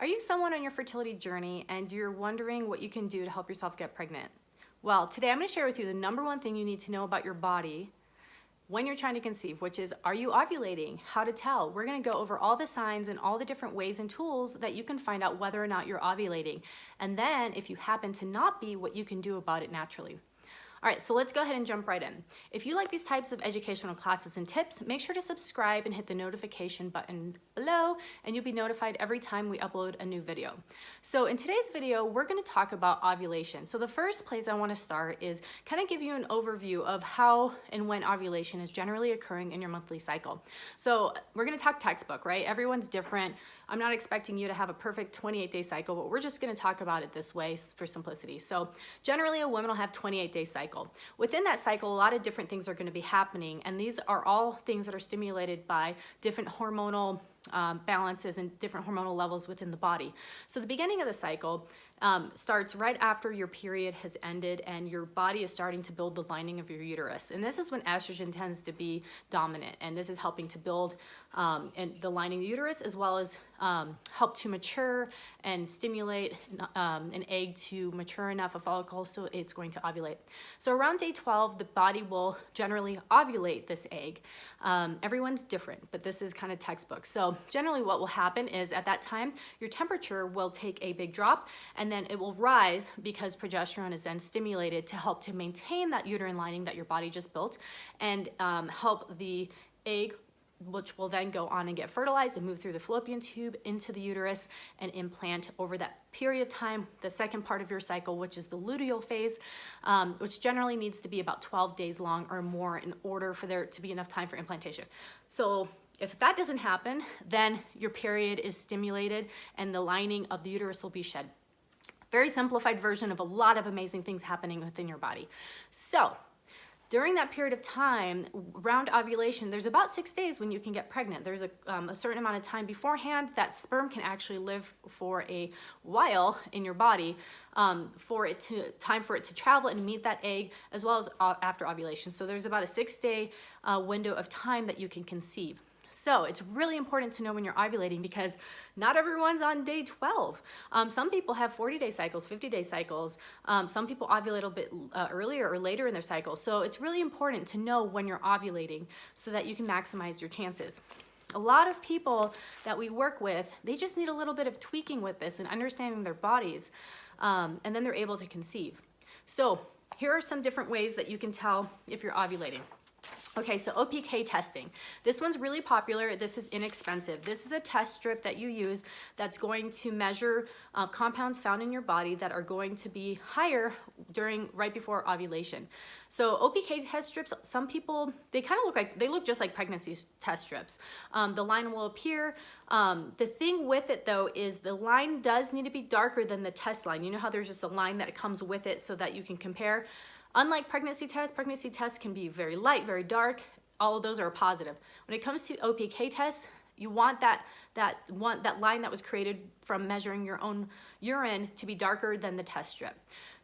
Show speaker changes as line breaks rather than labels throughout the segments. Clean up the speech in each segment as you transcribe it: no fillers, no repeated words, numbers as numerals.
Are you someone on your fertility journey and you're wondering what you can do to help yourself get pregnant? Well, today I'm going to share with you the number one thing you need to know about your body when you're trying to conceive, which is, are you ovulating? How to tell? We're going to go over all the signs and all the different ways and tools that you can find out whether or not you're ovulating. And then if you happen to not be, what you can do about it naturally. All right, so let's go ahead and jump right in. If you like these types of educational classes and tips, make sure to subscribe and hit the notification button below, and you'll be notified every time we upload a new video. So in today's video, we're gonna talk about ovulation. So the first place I wanna start is kind of give you an overview of how and when ovulation is generally occurring in your monthly cycle. So we're gonna talk textbook, right? Everyone's different. I'm not expecting you to have a perfect 28-day cycle, but we're just gonna talk about it this way for simplicity. So generally a woman will have 28-day cycle. Within that cycle, a lot of different things are gonna be happening, and these are all things that are stimulated by different hormonal balances and different hormonal levels within the body. So the beginning of the cycle starts right after your period has ended and your body is starting to build the lining of your uterus. And this is when estrogen tends to be dominant, and this is helping to build and the lining of the uterus, as well as help to mature and stimulate an egg to mature enough, a follicle, so it's going to ovulate. So around day 12, the body will generally ovulate this egg. Everyone's different, but this is kind of textbook. So generally what will happen is at that time, your temperature will take a big drop, and then it will rise because progesterone is then stimulated to help to maintain that uterine lining that your body just built and help the egg, which will then go on and get fertilized and move through the fallopian tube into the uterus and implant over that period of time, the second part of your cycle, which is the luteal phase, which generally needs to be about 12 days long or more in order for there to be enough time for implantation. So if that doesn't happen, then your period is stimulated and the lining of the uterus will be shed. Very simplified version of a lot of amazing things happening within your body. So during that period of time, around ovulation, there's about 6 days when you can get pregnant. There's a certain amount of time beforehand that sperm can actually live for a while in your body, time for it to travel and meet that egg, as well as after ovulation. So there's about a 6-day window of time that you can conceive. So it's really important to know when you're ovulating, because not everyone's on day 12. Some people have 40-day cycles, 50-day cycles. Some people ovulate a bit earlier or later in their cycle. So it's really important to know when you're ovulating so that you can maximize your chances. A lot of people that we work with, they just need a little bit of tweaking with this and understanding their bodies, and then they're able to conceive. So here are some different ways that you can tell if you're ovulating. Okay, so OPK testing. This one's really popular. This is inexpensive. This is a test strip that you use that's going to measure compounds found in your body that are going to be higher right before ovulation. So OPK test strips, some people, they kind of look just like pregnancy test strips. The line will appear. The thing with it though is the line does need to be darker than the test line. You know how there's just a line that comes with it so that you can compare? Unlike pregnancy tests can be very light, very dark. All of those are positive. When it comes to OPK tests, you want that line that was created from measuring your own urine to be darker than the test strip.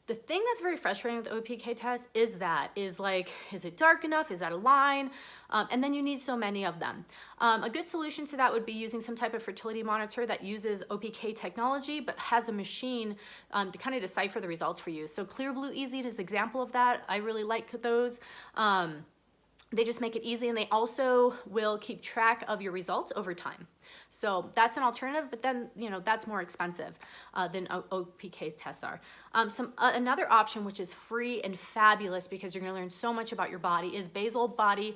The thing that's very frustrating with the OPK test is it dark enough? Is that a line? And then you need so many of them. A good solution to that would be using some type of fertility monitor that uses OPK technology, but has a machine to kind of decipher the results for you. So Clear Blue Easy is an example of that. I really like those. They just make it easy, and they also will keep track of your results over time. So that's an alternative, but then, that's more expensive than OPK tests are. Another option, which is free and fabulous because you're gonna learn so much about your body, is basal body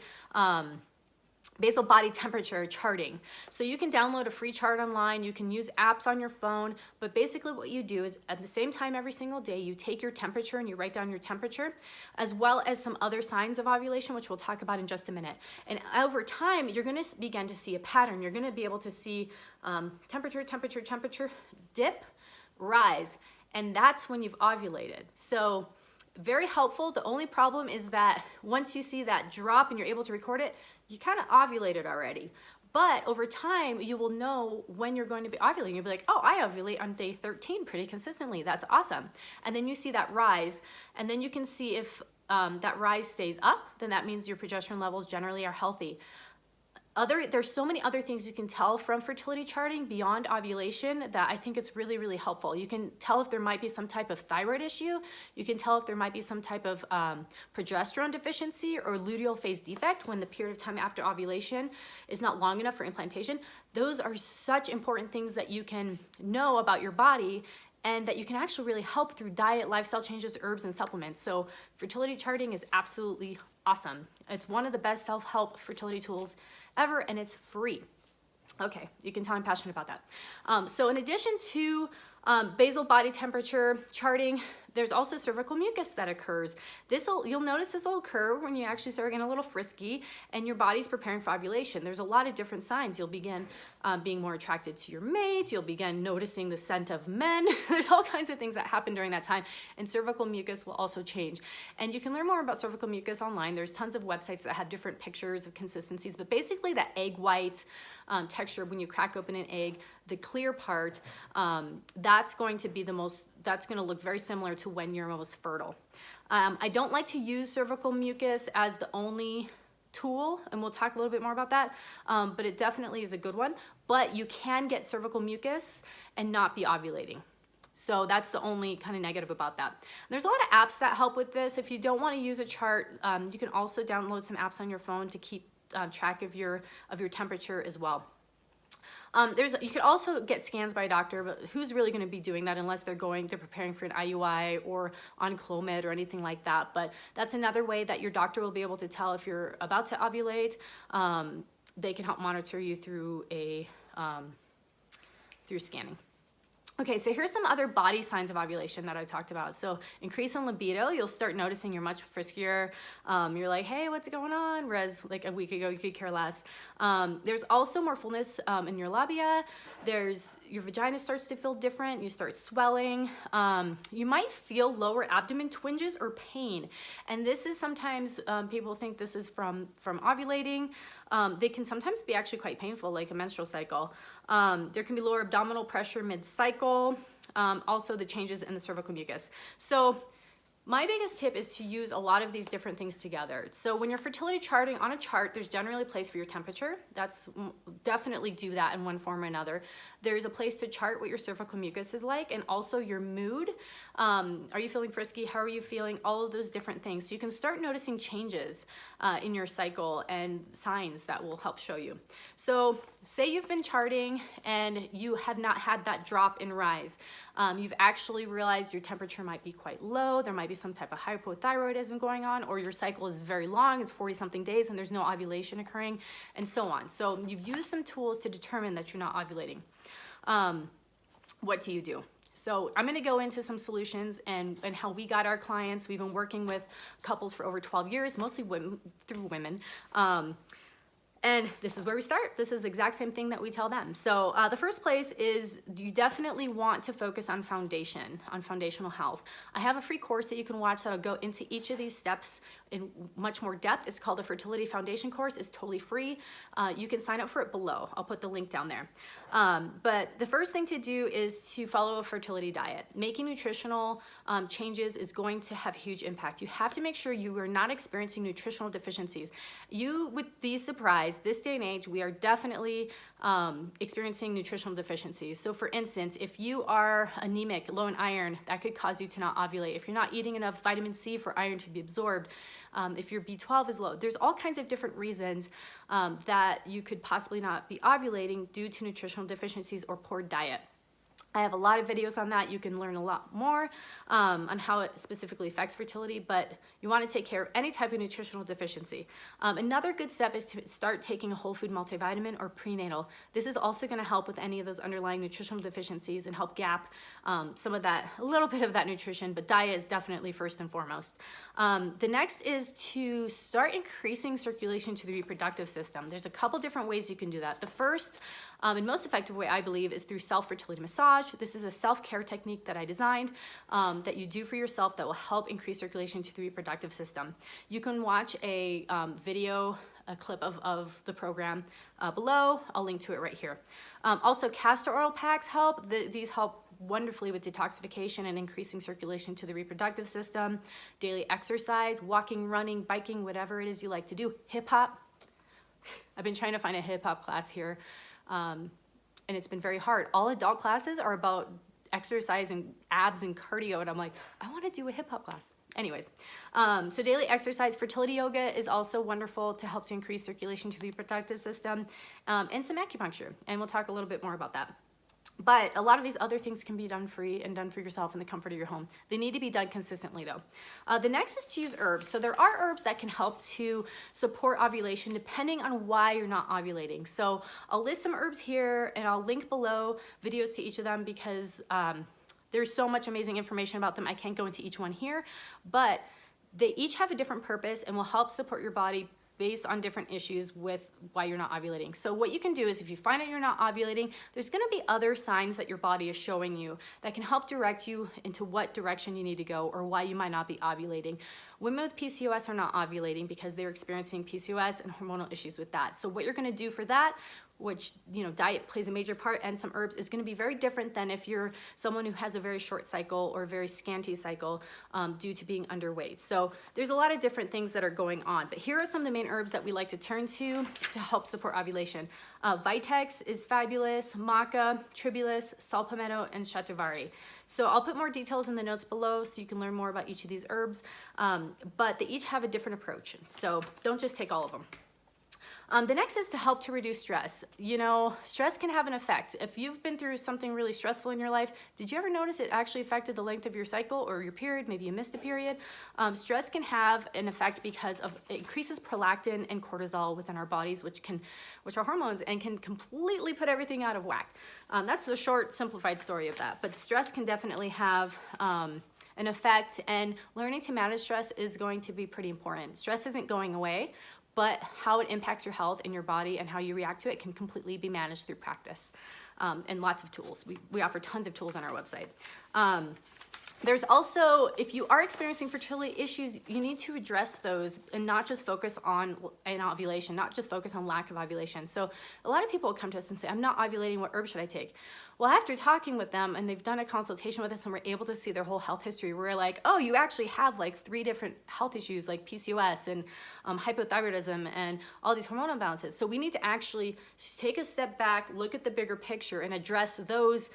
temperature charting. So you can download a free chart online, you can use apps on your phone, but basically what you do is at the same time every single day, you take your temperature and you write down your temperature, as well as some other signs of ovulation, which we'll talk about in just a minute. And over time, you're gonna begin to see a pattern. You're gonna be able to see temperature, dip, rise, and that's when you've ovulated. So very helpful. The only problem is that once you see that drop and you're able to record it, you kind of ovulated already. But over time, you will know when you're going to be ovulating. You'll be like, oh, I ovulate on day 13 pretty consistently. That's awesome. And then you see that rise, and then you can see if that rise stays up, then that means your progesterone levels generally are healthy. There's so many other things you can tell from fertility charting beyond ovulation that I think it's really, really helpful. You can tell if there might be some type of thyroid issue. You can tell if there might be some type of progesterone deficiency or luteal phase defect when the period of time after ovulation is not long enough for implantation. Those are such important things that you can know about your body and that you can actually really help through diet, lifestyle changes, herbs, and supplements. So fertility charting is absolutely awesome. It's one of the best self-help fertility tools ever, and it's free. Okay, you can tell I'm passionate about that. So in addition to basal body temperature charting, there's also cervical mucus that occurs. You'll notice this will occur when you actually start getting a little frisky and your body's preparing for ovulation. There's a lot of different signs. You'll begin being more attracted to your mate. You'll begin noticing the scent of men. There's all kinds of things that happen during that time, and cervical mucus will also change. And you can learn more about cervical mucus online. There's tons of websites that have different pictures of consistencies, but basically that egg white texture when you crack open an egg, the clear part, that's going to look very similar to when you're most fertile. I don't like to use cervical mucus as the only tool, and we'll talk a little bit more about that, but it definitely is a good one. But you can get cervical mucus and not be ovulating. So that's the only kind of negative about that. There's a lot of apps that help with this. If you don't want to use a chart, you can also download some apps on your phone to keep track of your temperature as well. You could also get scans by a doctor, but who's really going to be doing that unless they're preparing for an IUI or on Clomid or anything like that. But that's another way that your doctor will be able to tell if you're about to ovulate. They can help monitor you through through scanning. Okay, so here's some other body signs of ovulation that I talked about. So increase in libido, you'll start noticing you're much friskier. You're like, hey, what's going on? Whereas like a week ago, you could care less. There's also more fullness in your labia. Your vagina starts to feel different. You start swelling. You might feel lower abdomen twinges or pain. And this is sometimes, people think this is from ovulating. They can sometimes be actually quite painful, like a menstrual cycle. There can be lower abdominal pressure mid-cycle. Also the changes in the cervical mucus. So my biggest tip is to use a lot of these different things together. So when you're fertility charting on a chart, there's generally a place for your temperature. Definitely do that in one form or another. There's a place to chart what your cervical mucus is like, and also your mood. Are you feeling frisky? How are you feeling? All of those different things. So you can start noticing changes in your cycle and signs that will help show you. So say you've been charting and you have not had that drop in rise. You've actually realized your temperature might be quite low. There might be some type of hypothyroidism going on, or your cycle is very long, it's 40-something days, and there's no ovulation occurring, and so on. So you've used some tools to determine that you're not ovulating. What do you do? So I'm gonna go into some solutions and how we got our clients. We've been working with couples for over 12 years, mostly through women. And this is where we start. This is the exact same thing that we tell them. So the first place is you definitely want to focus on foundational health. I have a free course that you can watch that'll go into each of these steps in much more depth. It's called the Fertility Foundation course. It's totally free. You can sign up for it below. I'll put the link down there. But the first thing to do is to follow a fertility diet. Making nutritional changes is going to have huge impact. You have to make sure you are not experiencing nutritional deficiencies. You would be surprised. This day and age, we are definitely experiencing nutritional deficiencies. So for instance, if you are anemic, low in iron, that could cause you to not ovulate. If you're not eating enough vitamin C for iron to be absorbed, if your B12 is low, there's all kinds of different reasons that you could possibly not be ovulating due to nutritional deficiencies or poor diet. I have a lot of videos on that. You can learn a lot more on how it specifically affects fertility, but you want to take care of any type of nutritional deficiency. Another good step is to start taking a whole food multivitamin or prenatal. This is also going to help with any of those underlying nutritional deficiencies and help gap a little bit of that nutrition, but diet is definitely first and foremost. The next is to start increasing circulation to the reproductive system. There's a couple different ways you can do that. The first and most effective way, I believe, is through self-fertility massage. This is a self-care technique that I designed that you do for yourself that will help increase circulation to the reproductive system. You can watch a clip of the program below. I'll link to it right here. Also, castor oil packs help. These help wonderfully with detoxification and increasing circulation to the reproductive system. Daily exercise, walking, running, biking, whatever it is you like to do. Hip hop. I've been trying to find a hip hop class here, and it's been very hard. All adult classes are about exercise and abs and cardio, and I'm like, I want to do a hip hop class. Anyways, so daily exercise, fertility yoga is also wonderful to help to increase circulation to the reproductive system, and some acupuncture, and we'll talk a little bit more about that. But a lot of these other things can be done free and done for yourself in the comfort of your home. They need to be done consistently though. The next is to use herbs. So there are herbs that can help to support ovulation depending on why you're not ovulating. So I'll list some herbs here and I'll link below videos to each of them because there's so much amazing information about them. I can't go into each one here, but they each have a different purpose and will help support your body based on different issues with why you're not ovulating. So what you can do is if you find out you're not ovulating, there's gonna be other signs that your body is showing you that can help direct you into what direction you need to go or why you might not be ovulating. Women with PCOS are not ovulating because they're experiencing PCOS and hormonal issues with that. So what you're gonna do for that, which, you know, diet plays a major part and some herbs, is going to be very different than if you're someone who has a very short cycle or very scanty cycle due to being underweight. So there's a lot of different things that are going on, but here are some of the main herbs that we like to turn to help support ovulation. Vitex is fabulous, maca, tribulus, saw palmetto, and shatavari. So I'll put more details in the notes below so you can learn more about each of these herbs, but they each have a different approach. So don't just take all of them. The next is to help to reduce stress. You know, stress can have an effect. If you've been through something really stressful in your life, did you ever notice it actually affected the length of your cycle or your period? Maybe you missed a period. Stress can have an effect because it increases prolactin and cortisol within our bodies, which are hormones and can completely put everything out of whack. That's the short, simplified story of that. But stress can definitely have an effect, and learning to manage stress is going to be pretty important. Stress isn't going away, but how it impacts your health and your body and how you react to it can completely be managed through practice and lots of tools. We offer tons of tools on our website. There's also, if you are experiencing fertility issues, you need to address those and not just focus on anovulation, not just focus on lack of ovulation. So a lot of people will come to us and say, I'm not ovulating, what herb should I take? Well, after talking with them and they've done a consultation with us and we're able to see their whole health history, we're like, oh, you actually have like 3 different health issues like PCOS and hypothyroidism and all these hormonal imbalances. So we need to actually take a step back, look at the bigger picture and address those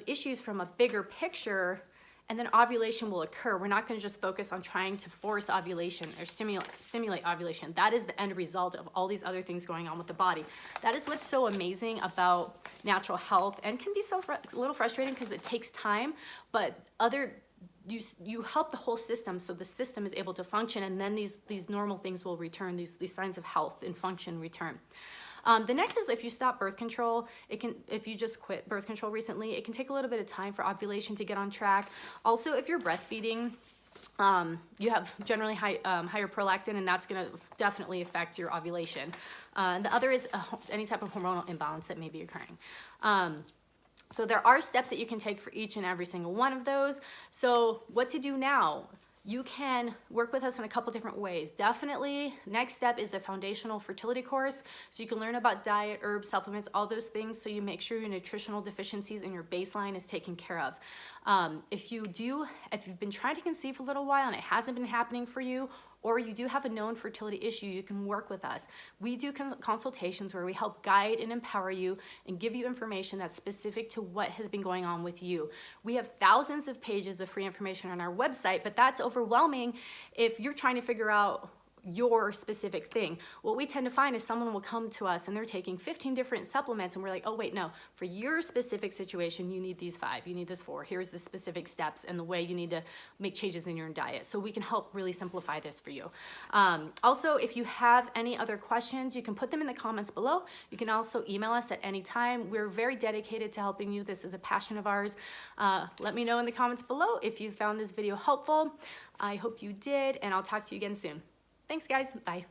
issues from a bigger picture, and then ovulation will occur. We're not gonna just focus on trying to force ovulation or stimulate ovulation. That is the end result of all these other things going on with the body. That is what's so amazing about natural health and can be a little frustrating because it takes time, but you help the whole system so the system is able to function, and then these normal things will return, these signs of health and function return. The next is if you stop birth control, if you just quit birth control recently, it can take a little bit of time for ovulation to get on track. Also, if you're breastfeeding, you have generally higher prolactin, and that's going to definitely affect your ovulation. And the other is any type of hormonal imbalance that may be occurring. So there are steps that you can take for each and every single one of those. So what to do now? You can work with us in a couple different ways. Definitely, next step is the foundational fertility course. So you can learn about diet, herbs, supplements, all those things, so you make sure your nutritional deficiencies and your baseline is taken care of. If you've been trying to conceive for a little while and it hasn't been happening for you, or you do have a known fertility issue, you can work with us. We do consultations where we help guide and empower you and give you information that's specific to what has been going on with you. We have thousands of pages of free information on our website, but that's overwhelming if you're trying to figure out your specific thing. What we tend to find is someone will come to us and they're taking 15 different supplements, and we're like, oh wait, no, for your specific situation, you need these 5, you need this 4, here's the specific steps and the way you need to make changes in your diet. So we can help really simplify this for you. Also, if you have any other questions, you can put them in the comments below. You can also email us at any time. We're very dedicated to helping you. This is a passion of ours. Let me know in the comments below if you found this video helpful. I hope you did, and I'll talk to you again soon. Thanks, guys. Bye.